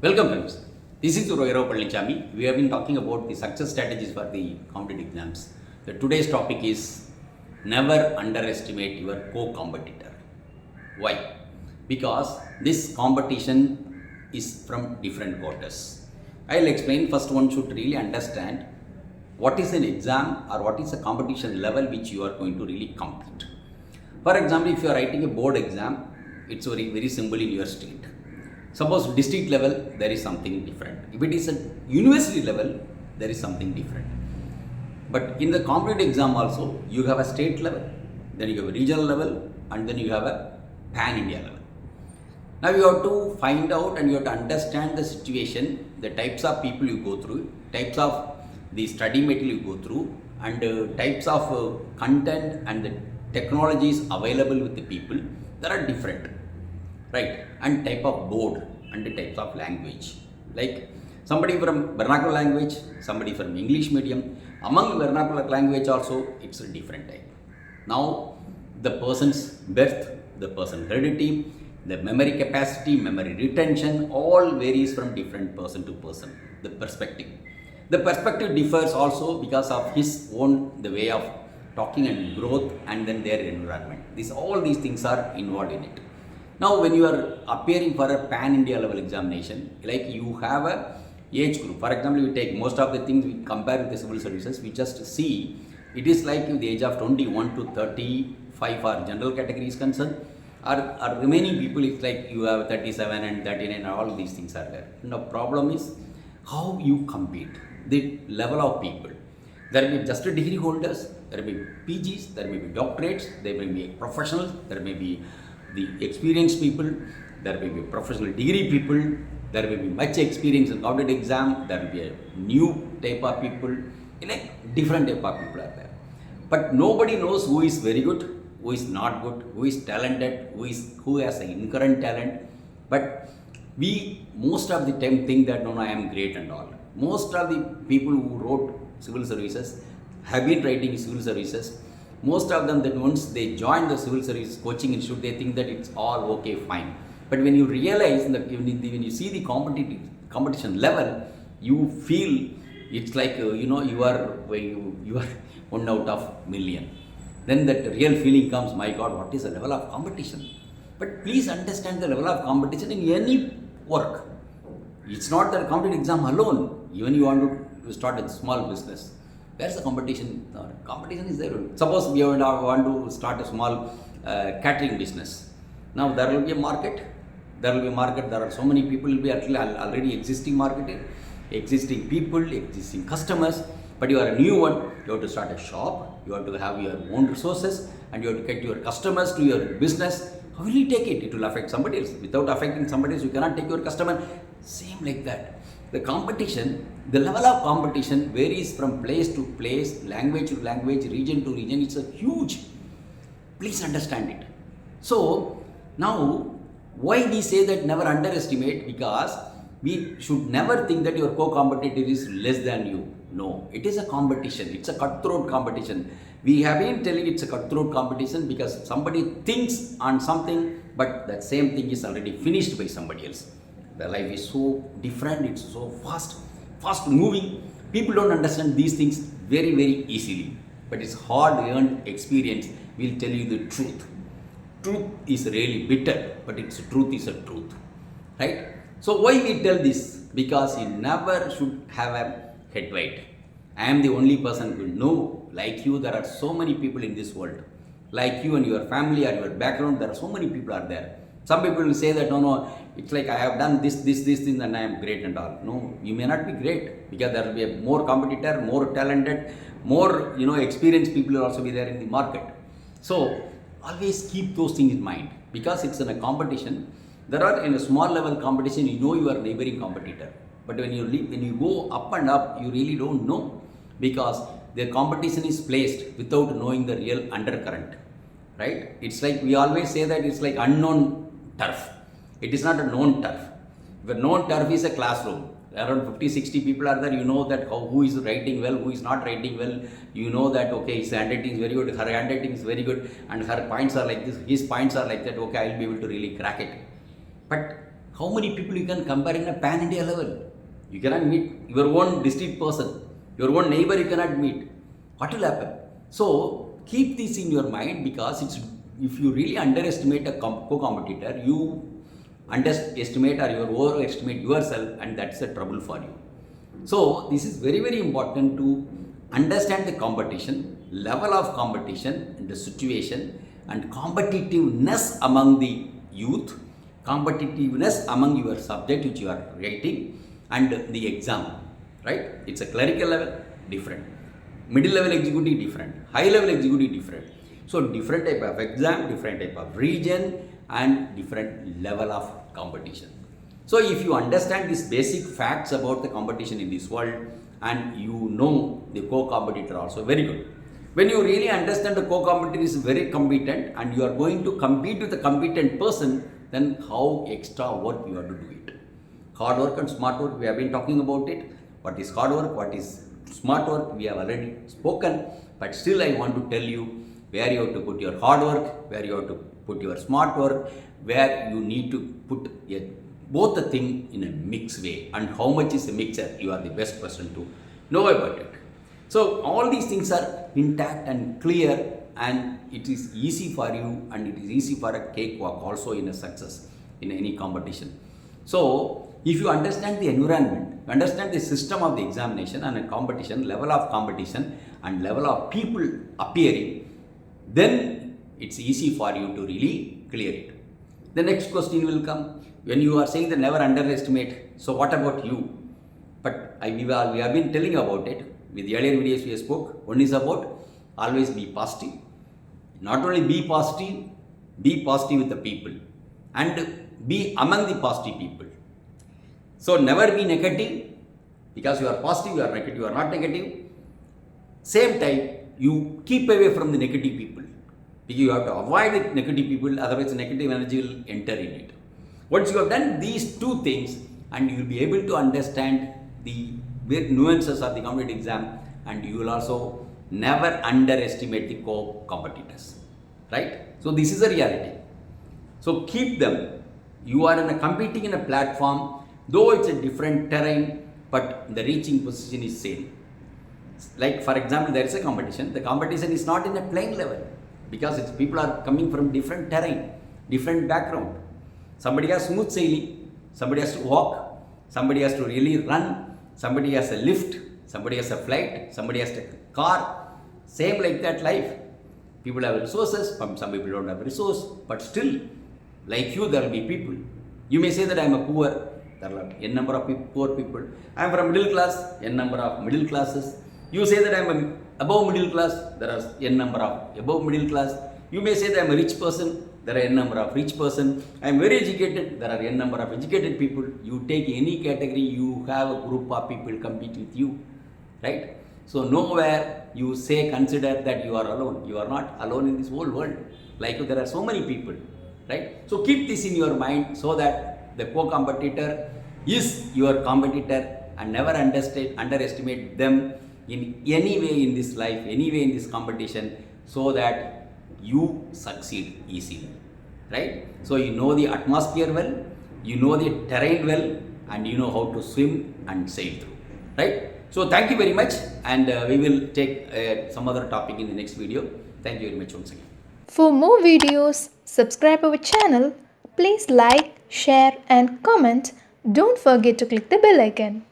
Welcome friends. This is V.Palanichamy. We have been talking about the success strategies for the competitive exams. Today's topic is never underestimate your co-competitor. Why? Because this competition is from different quarters. I'll explain. First, one should really understand what is an exam or what is a competition level which you are going to really compete. For example, if you are writing a board exam, it's very simple in your state. Suppose district level, there is something different. If it is a university level, there is something different. But in the competitive exam also, you have a state level, then you have a regional level, and then you have a pan-India level. Now you have to find out and you have to understand the situation, the types of people you go through, types of the study material you go through, and types of content and the technologies available with the people that are different. Right, and type of board and the types of language. Like somebody from vernacular language, somebody from English medium. Among vernacular language also, it's a different type. Now, the person's birth, the person's heredity, the memory capacity, memory retention, all varies from different person to person. The perspective differs also because of his own the way of talking and growth, and then their environment. All these things are involved in it. Now, when you are appearing for a pan-India level examination, like you have a age group. For example, we take most of the things we compare with the civil services, we just see it is like the age of 21 to 35 for general category is concerned. Or remaining people, it's like you have 37 and 39, all these things are there. Now, problem is how you compete, the level of people. There may be just degree holders, there may be PGs, there may be doctorates, there may be professionals, there may be the experienced people, there may be professional degree people, there may be much experience in competitive exam, there will be a new type of people, like different type of people are there. But nobody knows who is very good, who is not good, who is talented, who has an inherent talent. But we most of the time think that no, I am great and all. Most of the people who wrote civil services have been writing civil services. Most of them, that once they join the civil service coaching institute, they think that it's all okay, fine. But when you realize that when you see the competition level, you feel it's like you are one out of million. Then that real feeling comes, my God, what is the level of competition? But please understand the level of competition in any work. It's not that competitive exam alone. Even you want to start a small business. Where's the competition? Competition is there. Suppose we want to start a small catering business. Now there will be a market. There are so many people will be actually already existing market, existing people, existing customers. But you are a new one. You have to start a shop. You have to have your own resources, and you have to get your customers to your business. How will you take it? It will affect somebody else. Without affecting somebody else, you cannot take your customer. Same like that. The competition, the level of competition varies from place to place, language to language, region to region. It's a huge. Please understand it. So now, why we say that never underestimate? Because we should never think that your co-competitor is less than you. No, it is a competition. It's a cutthroat competition. We have been telling it's a cutthroat competition because somebody thinks on something, but that same thing is already finished by somebody else. The life is so different, it's so fast moving. People don't understand these things very, very easily. But it's hard-earned experience will tell you the truth. Truth is really bitter, but its truth is a truth. Right? So why we tell this? Because you never should have a head weight. I am the only person who know, like you, there are so many people in this world. Like you and your family or your background, there are so many people are there. Some people will say that, no, it's like I have done this thing and I am great and all. No, you may not be great because there will be a more competitor, more talented, more experienced people will also be there in the market. So always keep those things in mind because it's in a competition. There are in a small level competition, you are neighboring competitor. But when you go up and up, you really don't know because the competition is placed without knowing the real undercurrent. Right? It's like we always say that it's like unknown turf. It is not a known turf. The known turf is a classroom. Around 50-60 people are there. You know that who is writing well, who is not writing well. You know that okay, his handwriting is very good, her handwriting is very good, and her points are like this, his points are like that. Okay, I will be able to really crack it. But how many people you can compare in a pan-India level? You cannot meet your own district person, your own neighbor you cannot meet. What will happen? So keep this in your mind, because if you really underestimate a co-competitor, you underestimate or you overestimate yourself, and that's a trouble for you. So this is very, very important to understand the competition, level of competition, and the situation, and competitiveness among the youth, competitiveness among your subject which you are writing, and the exam, right? It's a clerical level, different. Middle level executive, different. High level executive, different. So different type of exam, different type of region, and different level of competition. So if you understand these basic facts about the competition in this world, and you know the co-competitor also, very good. When you really understand the co-competitor is very competent and you are going to compete with a competent person, then how extra work you have to do it. Hard work and smart work, we have been talking about it. What is hard work, what is smart work, we have already spoken. But still I want to tell you where you have to put your hard work, where you have to put your smart work, where you need to put both the thing in a mixed way, and how much is a mixture, you are the best person to know about it. So all these things are intact and clear, and it is easy for you, and it is easy for a cakewalk also in a success in any competition. So if you understand the environment, understand the system of the examination and a competition, level of competition and level of people appearing, then it's easy for you to really clear it. The next question will come. When you are saying that never underestimate, so what about you? But we have been telling about it. With the earlier videos we spoke, one is about always be positive. Not only be positive with the people, and be among the positive people. So never be negative, because you are positive, you are negative, you are not negative. Same time, you keep away from the negative people, because you have to avoid the negative people, otherwise the negative energy will enter in it. Once you have done these two things, and you will be able to understand the nuances of the competitive exam, and you will also never underestimate the co-competitors, right? So this is a reality. So keep them. You are competing in a platform, though it's a different terrain, but the reaching position is same. Like for example, there is a competition. The competition is not in a plain level, because people are coming from different terrain, different background. Somebody has smooth sailing, somebody has to walk, somebody has to really run, somebody has a lift, somebody has a flight, somebody has a car. Same like that life. People have resources, some people don't have resource, but still, like you, there will be people. You may say that I am a poor, there are n number of poor people. I am from middle class, n number of middle classes. You say that I am above middle class, there are n number of above middle class. You may say that I am a rich person, there are n number of rich person. I am very educated, there are n number of educated people. You take any category, you have a group of people compete with you, right? So nowhere you say, consider that you are alone. You are not alone in this whole world. Like there are so many people, right? So keep this in your mind, so that the co-competitor is your competitor, and never underestimate them in any way in this life, any way in this competition, so that you succeed easily, right? So you know the atmosphere well, you know the terrain well, and you know how to swim and sail through, right? So thank you very much, and we will take some other topic in the next video. Thank you very much once again. For more videos, subscribe our channel. Please like, share and comment. Don't forget to click the bell icon.